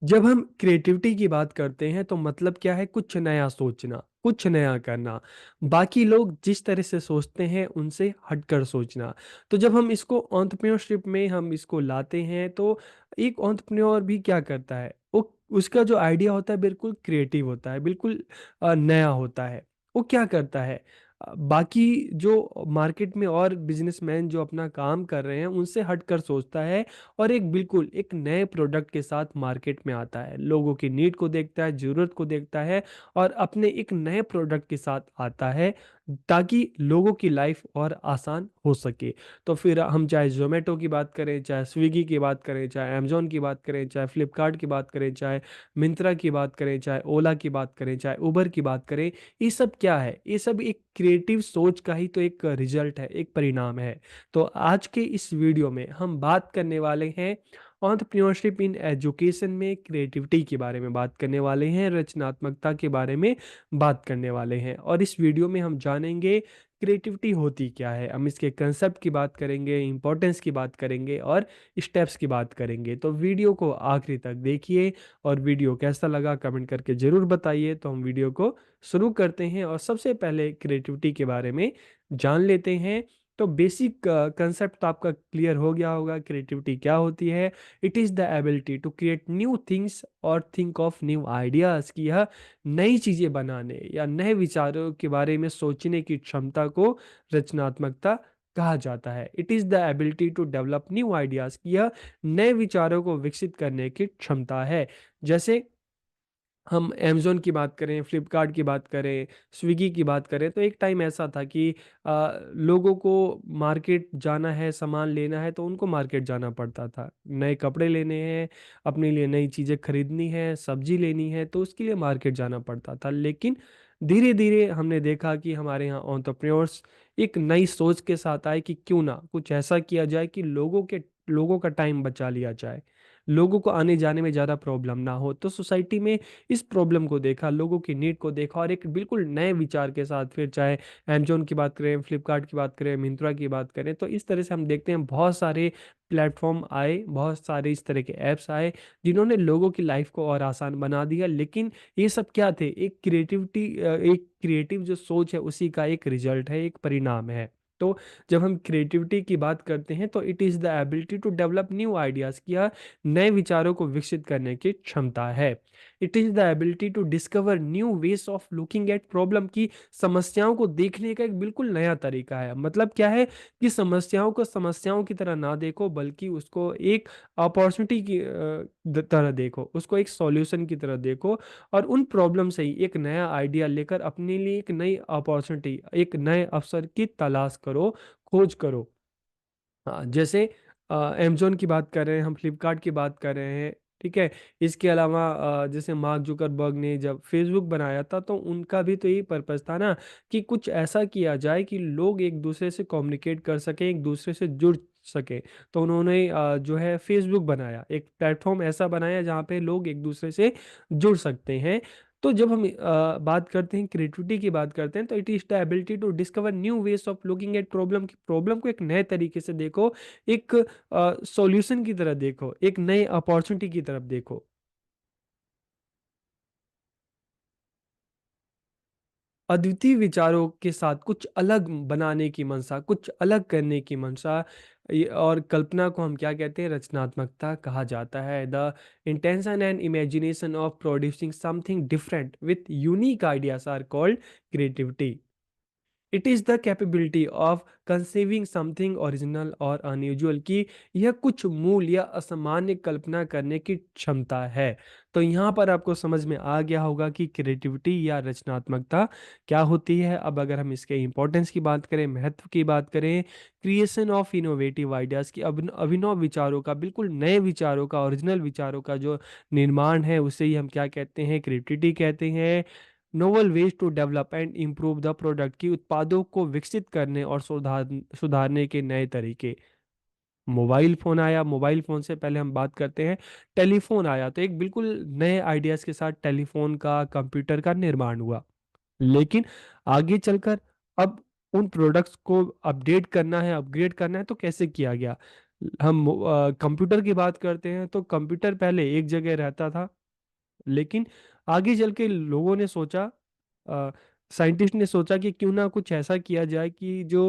जब हम क्रिएटिविटी की बात करते हैं तो मतलब क्या है, कुछ नया सोचना, कुछ नया करना, बाकी लोग जिस तरह से सोचते हैं उनसे हटकर सोचना। तो जब हम इसको एंटरप्रेन्योरशिप में हम इसको लाते हैं तो एक एंटरप्रेन्योर भी क्या करता है, वो उसका जो आइडिया होता है बिल्कुल क्रिएटिव होता है, बिल्कुल नया होता है। वो क्या करता है, बाकी जो मार्केट में और बिजनेसमैन जो अपना काम कर रहे हैं उनसे हटकर सोचता है और एक बिल्कुल एक नए प्रोडक्ट के साथ मार्केट में आता है, लोगों की नीड को देखता है, ज़रूरत को देखता है और अपने एक नए प्रोडक्ट के साथ आता है ताकि लोगों की लाइफ और आसान हो सके। तो फिर हम चाहे ज़ोमैटो की बात करें, चाहे स्विगी की बात करें, चाहे अमेज़न की बात करें, चाहे फ्लिपकार्ट की बात करें, चाहे मिंत्रा की बात करें, चाहे ओला की बात करें, चाहे उबर की बात करें, ये सब क्या है? ये सब एक क्रिएटिव सोच का ही तो एक रिज़ल्ट है, एक परिणाम है। तो आज के इस वीडियो में हम बात करने वाले हैं एंटरप्रेन्योरशिप इन एजुकेशन में क्रिएटिविटी के बारे में बात करने वाले हैं, रचनात्मकता के बारे में बात करने वाले हैं और इस वीडियो में हम जानेंगे क्रिएटिविटी होती क्या है, हम इसके कंसेप्ट की बात करेंगे, इंपॉर्टेंस की बात करेंगे और स्टेप्स की बात करेंगे। तो वीडियो को आखिरी तक देखिए और वीडियो कैसा लगा कमेंट करके ज़रूर बताइए। तो हम वीडियो को शुरू करते हैं और सबसे पहले क्रिएटिविटी के बारे में जान लेते हैं। तो बेसिक कंसेप्ट तो आपका क्लियर हो गया होगा, क्रिएटिविटी क्या होती है। It is the ability to create new things और थिंक ऑफ न्यू आइडियाज़, कि यह नई चीज़ें बनाने या नए विचारों के बारे में सोचने की क्षमता को रचनात्मकता कहा जाता है। It is the ability to develop new ideas, कि यह नए विचारों को विकसित करने की क्षमता है। जैसे हम अमेज़न की बात करें, फ्लिपकार्ट की बात करें, स्विगी की बात करें, तो एक टाइम ऐसा था कि लोगों को मार्केट जाना है, सामान लेना है, तो उनको मार्केट जाना पड़ता था। नए कपड़े लेने हैं, अपने लिए नई चीज़ें खरीदनी है, सब्ज़ी लेनी है, तो उसके लिए मार्केट जाना पड़ता था। लेकिन धीरे-धीरे हमने देखा कि हमारे यहाँ एंटरप्रेन्योर्स एक नई सोच के साथ आए कि क्यों ना कुछ ऐसा किया जाए कि लोगों का टाइम बचा लिया जाए। लोगों को आने-जाने में ज़्यादा प्रॉब्लम ना हो। तो सोसाइटी में इस प्रॉब्लम को देखा, लोगों की नीड को देखा और एक बिल्कुल नए विचार के साथ फिर चाहे अमेज़न की बात करें, फ्लिपकार्ट की बात करें, मिंत्रा की बात करें, तो इस तरह से हम देखते हैं बहुत सारे प्लेटफ़ॉर्म आए, बहुत सारे इस तरह के ऐप्स आए, जिन्होंने लोगों की लाइफ़ को और आसान बना दिया। लेकिन ये सब क्या थे? एक क्रिएटिव जो सोच है उसी का एक रिज़ल्ट है, एक परिणाम है। तो जब हम क्रिएटिविटी की बात करते हैं तो it is the ability to develop new ideas, कि यह नए विचारों को विकसित करने की क्षमता है। It is the ability to discover new ways of looking at problem, की समस्याओं को देखने का एक बिल्कुल नया तरीका है। मतलब क्या है कि समस्याओं को समस्याओं की तरह ना देखो, बल्कि उसको एक अपॉर्च्युनिटी की तरह देखो, उसको एक सॉल्यूशन की तरह देखो और उन प्रॉब्लम से ही एक नया आइडिया लेकर अपने लिए एक नई अपॉर्च्युनिटी, एक नए अवसर की तलाश करो, खोज करो। हाँ, जैसे अमेज़न की बात कर रहे हैं, हम फ्लिपकार्ट की बात कर रहे हैं, ठीक है? इसके अलावा जैसे मार्क ज़ुकरबर्ग ने जब फ़ेसबुक बनाया था, तो उनका भी तो यही पर्पज़ था ना कि कुछ ऐसा किया जाए कि लोग एक-दूसरे से कम्युनिकेट कर सकें, एक-दूसरे से जुड़ सकें। तो उन्होंने जो है फ़ेसबुक बनाया, एक प्लेटफ़ॉर्म ऐसा बनाया जहाँ पे लोग एक-दूसरे से जुड़ सकते हैं। तो जब हम बात करते हैं क्रिएटिविटी की बात करते हैं तो it is the ability to discover new ways of looking at problem, की प्रॉब्लम को एक नए तरीके से देखो, एक सॉल्यूशन की तरह देखो, एक नए अपॉर्च्युनिटी की तरफ देखो। अद्वितीय विचारों के साथ कुछ अलग बनाने की मंशा, कुछ अलग करने की मंशा, और कल्पना को हम क्या कहते हैं, रचनात्मकता कहा जाता है। The intention and imagination of producing something different with unique ideas are called creativity. It is the capability of conceiving something original और अनयूजुअल, की यह कुछ मूल या असामान्य कल्पना करने की क्षमता है। तो यहाँ पर आपको समझ में आ गया होगा कि क्रिएटिविटी या रचनात्मकता क्या होती है। अब अगर हम इसके इंपॉर्टेंस की बात करें, महत्व की बात करें, क्रिएशन ऑफ इनोवेटिव आइडियाज़, की अभिनव विचारों का, बिल्कुल नए विचारों का, ओरिजिनल विचारों का जो निर्माण है, उसे ही हम क्या कहते हैं, क्रिएटिविटी कहते हैं। Novel ways to develop and improve the product, की उत्पादों को विकसित करने और सुधारने के नए तरीके। मोबाइल फ़ोन आया, मोबाइल फ़ोन से पहले हम बात करते हैं, टेलीफ़ोन आया, तो एक बिल्कुल नए आइडियाज़ के साथ टेलीफ़ोन का, कंप्यूटर का निर्माण हुआ। लेकिन आगे चलकर अब उन प्रोडक्ट्स को अपडेट करना है, अपग्रेड करना है, तो कैसे किया गया? हम कंप्यूटर की बात करते हैं, तो कंप्यूटर पहले एक जगह रहता था। लेकिन आगे चल के लोगों ने सोचा, साइंटिस्ट ने सोचा कि क्यों ना कुछ ऐसा किया जाए कि जो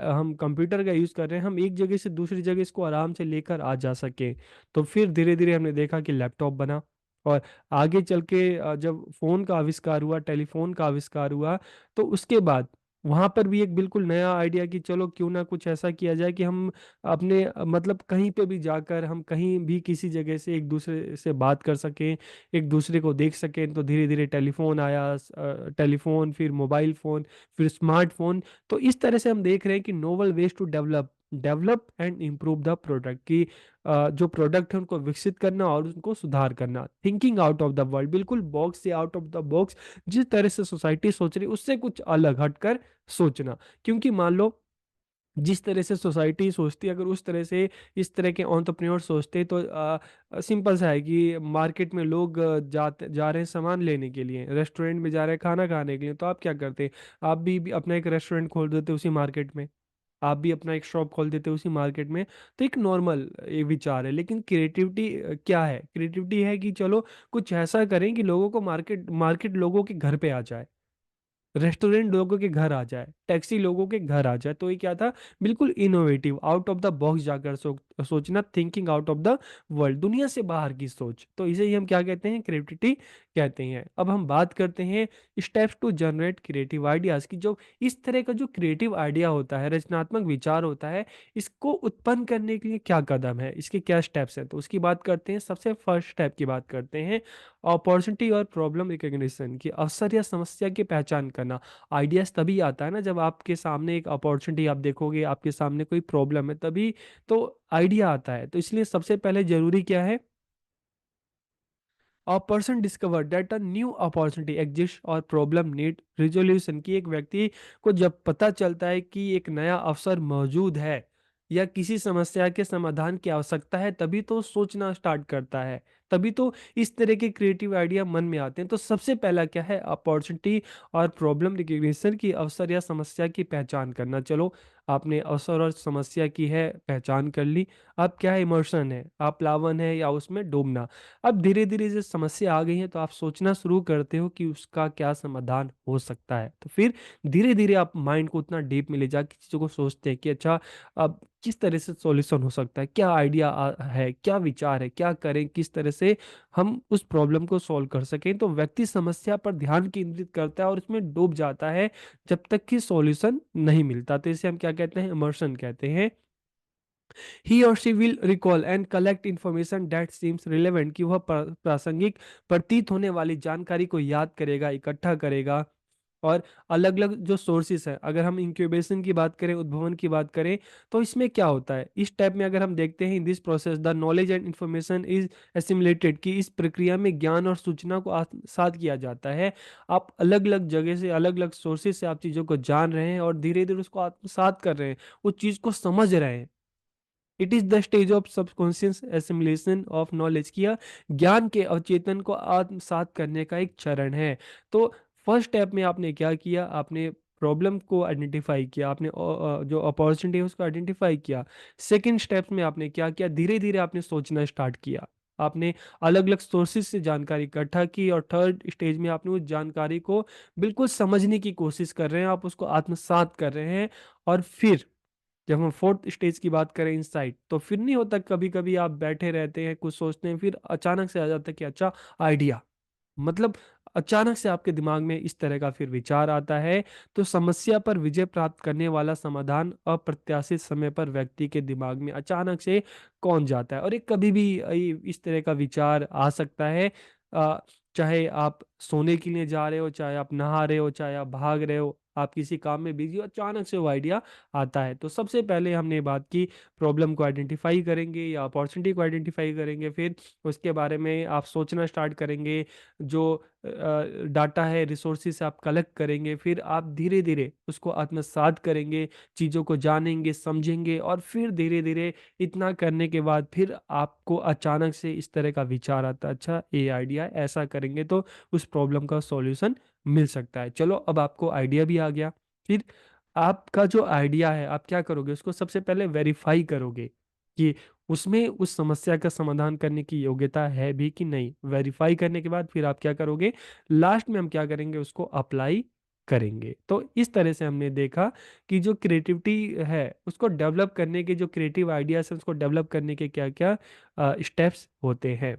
हम कंप्यूटर का यूज़ कर रहे हैं, हम एक जगह से दूसरी जगह इसको आराम से लेकर आ जा सकें। तो फिर धीरे धीरे हमने देखा कि लैपटॉप बना, और आगे चल के जब फ़ोन का आविष्कार हुआ, टेलीफोन का आविष्कार हुआ, तो उसके बाद वहाँ पर भी एक बिल्कुल नया आइडिया कि चलो क्यों ना कुछ ऐसा किया जाए कि हम अपने मतलब कहीं पे भी जाकर हम कहीं भी किसी जगह से एक दूसरे से बात कर सकें, एक दूसरे को देख सकें। तो धीरे धीरे टेलीफोन आया, टेलीफोन, फिर मोबाइल फ़ोन, फिर स्मार्टफोन। तो इस तरह से हम देख रहे हैं कि novel ways to develop develop and improve the product की, जो प्रोडक्ट है उनको विकसित करना और उनको सुधार करना, thinking out of the world, बिल्कुल बॉक्स से आउट ऑफ द बॉक्स, जिस तरह से सोसाइटी सोच रही है उससे कुछ अलग हटकर सोचना। क्योंकि मान लो जिस तरह से सोसाइटी सोचती है, अगर उस तरह से इस तरह के एंटरप्रेन्योर सोचते, तो सिंपल सा है कि मार्केट में लोग जा रहे हैं सामान लेने के लिए, रेस्टोरेंट में जा रहे हैं खाना खाने के लिए, तो आप क्या करते? आप भी अपना एक रेस्टोरेंट खोल देते उसी मार्केट में, आप भी अपना एक शॉप खोल देते उसी मार्केट में। तो एक नॉर्मल विचार है, लेकिन क्रिएटिविटी क्या है? क्रिएटिविटी है कि चलो कुछ ऐसा करें कि लोगों को मार्केट मार्केट लोगों के घर पे आ जाए, रेस्टोरेंट लोगों के घर आ जाए, टैक्सी लोगों के घर आ जाए। तो ये क्या था? बिल्कुल innovative, out of the box जाकर सोचना, thinking out of the world, दुनिया से बाहर की सोच। तो इसे ही हम क्या कहते हैं? क्रिएटिविटी कहते हैं। अब हम बात करते हैं steps to generate creative ideas की। जो इस तरह का जो क्रिएटिव आइडिया होता है, रचनात्मक विचार होता है, इसको उत्पन्न करने के लिए क्या कदम है, इसके क्या स्टेप्स हैं, तो उसकी बात करते हैं। सबसे फर्स्ट स्टेप की बात करते हैं, अपॉर्चुनिटी और प्रॉब्लम रिकग्निशन की, अवसर या समस्या की पहचान करना। आइडियाज तभी आता है ना जब आपके सामने एक अपॉर्चुनिटी आप देखोगे, आपके सामने कोई प्रॉब्लम है, तभी तो आइडिया आता है। तो इसलिए सबसे पहले जरूरी क्या है? A person discover that a new opportunity exist और प्रॉब्लम नीड रिजोल्यूशन, की एक व्यक्ति को जब पता चलता है कि एक नया अवसर मौजूद है या किसी समस्या के समाधान की आवश्यकता है, तभी तो सोचना स्टार्ट करता है, तभी तो इस तरह के क्रिएटिव आइडिया मन में आते हैं। तो सबसे पहला क्या है? अपॉर्चुनिटी और प्रॉब्लम रिकग्निशन की, अवसर या समस्या की पहचान करना। चलो, आपने अवसर और समस्या की है पहचान कर ली। अब क्या है? इमोशन है, आप प्लावन है या उसमें डूबना। अब धीरे-धीरे जो समस्या आ गई है, तो आप सोचना शुरू करते हो कि उसका क्या समाधान हो सकता है। तो फिर धीरे-धीरे आप माइंड को उतना डीप में ले जाके चीज़ों को सोचते हैं कि अच्छा, अब किस तरह से सॉल्यूशन हो सकता है? क्या आइडिया है? क्या विचार है? क्या करें? किस तरह से हम उस प्रॉब्लम को सॉल्व कर सकें? तो व्यक्ति समस्या पर ध्यान केंद्रित करता है और उसमें डूब जाता है जब तक कि सॉल्यूशन नहीं मिलता। तो इसे हम क्या कहते हैं? इमर्शन कहते हैं। ही और she will recall and collect information that seems relevant, कि वह प्रासंगिक प्रतीत होने वाली जानकारी को याद करेगा, इकट्ठा करेगा। और अलग अलग जो सोर्सेस हैं, अगर हम इंक्यूबेशन की बात करें, उद्भवन की बात करें, तो इसमें क्या होता है? इस टाइप में अगर हम देखते हैं, in this process the knowledge and information is assimilated, कि इस प्रक्रिया में ज्ञान और सूचना को आत्मसात किया जाता है। आप अलग अलग जगह से, अलग अलग सोर्सेज से आप चीज़ों को जान रहे हैं और धीरे धीरे उसको आत्मसात कर रहे हैं, उस चीज़ को समझ रहे हैं। It is the stage of subconscious assimilation of knowledge, किया ज्ञान के अवचेतन को आत्मसात करने का एक चरण है। तो फर्स्ट स्टेप में आपने क्या किया? आपने प्रॉब्लम को आइडेंटिफाई किया, आपने जो अपॉर्चुनिटी है उसको आइडेंटिफाई किया। सेकंड स्टेप में आपने क्या किया? धीरे धीरे आपने सोचना स्टार्ट किया, आपने अलग अलग सोर्सेज से जानकारी इकट्ठा की, और थर्ड स्टेज में आपने उस जानकारी को बिल्कुल समझने की कोशिश कर रहे हैं, आप उसको आत्मसात कर रहे हैं। और फिर जब हम फोर्थ स्टेज की बात करें, इनसाइट, तो फिर नहीं होता, कभी कभी आप बैठे रहते हैं, कुछ सोचते हैं, फिर अचानक से आ जाता है कि अच्छा, आइडिया, मतलब अचानक से आपके दिमाग में इस तरह का फिर विचार आता है। तो समस्या पर विजय प्राप्त करने वाला समाधान अप्रत्याशित समय पर व्यक्ति के दिमाग में अचानक से कौन जाता है, और ये कभी भी इस तरह का विचार आ सकता है। अ, चाहे आप सोने के लिए जा रहे हो, चाहे आप नहा रहे हो, चाहे आप भाग रहे हो, आप किसी काम में बिजी हो, अचानक से वो आइडिया आता है। तो सबसे पहले हमने बात की, प्रॉब्लम को आइडेंटिफाई करेंगे या अपॉर्चुनिटी को आइडेंटिफाई करेंगे, फिर उसके बारे में आप सोचना स्टार्ट करेंगे, जो डाटा है, रिसोर्सेस आप कलेक्ट करेंगे, फिर आप धीरे धीरे उसको आत्मसात करेंगे, चीज़ों को जानेंगे, समझेंगे, और फिर धीरे धीरे इतना करने के बाद फिर आपको अचानक से इस तरह का विचार आता है, अच्छा, ये आइडिया ऐसा करेंगे तो उस प्रॉब्लम का सॉल्यूशन मिल सकता है। चलो, अब आपको आइडिया भी आ गया। फिर आपका जो आइडिया है, आप क्या करोगे? उसको सबसे पहले वेरीफाई करोगे कि उसमें उस समस्या का समाधान करने की योग्यता है भी कि नहीं, वेरीफाई करने के बाद फिर आप क्या करोगे, लास्ट में हम क्या करेंगे, उसको अप्लाई करेंगे। तो इस तरह से हमने देखा कि जो क्रिएटिविटी है उसको डेवलप करने के, जो क्रिएटिव आइडियाज है उसको डेवलप करने के क्या क्या स्टेप्स होते हैं।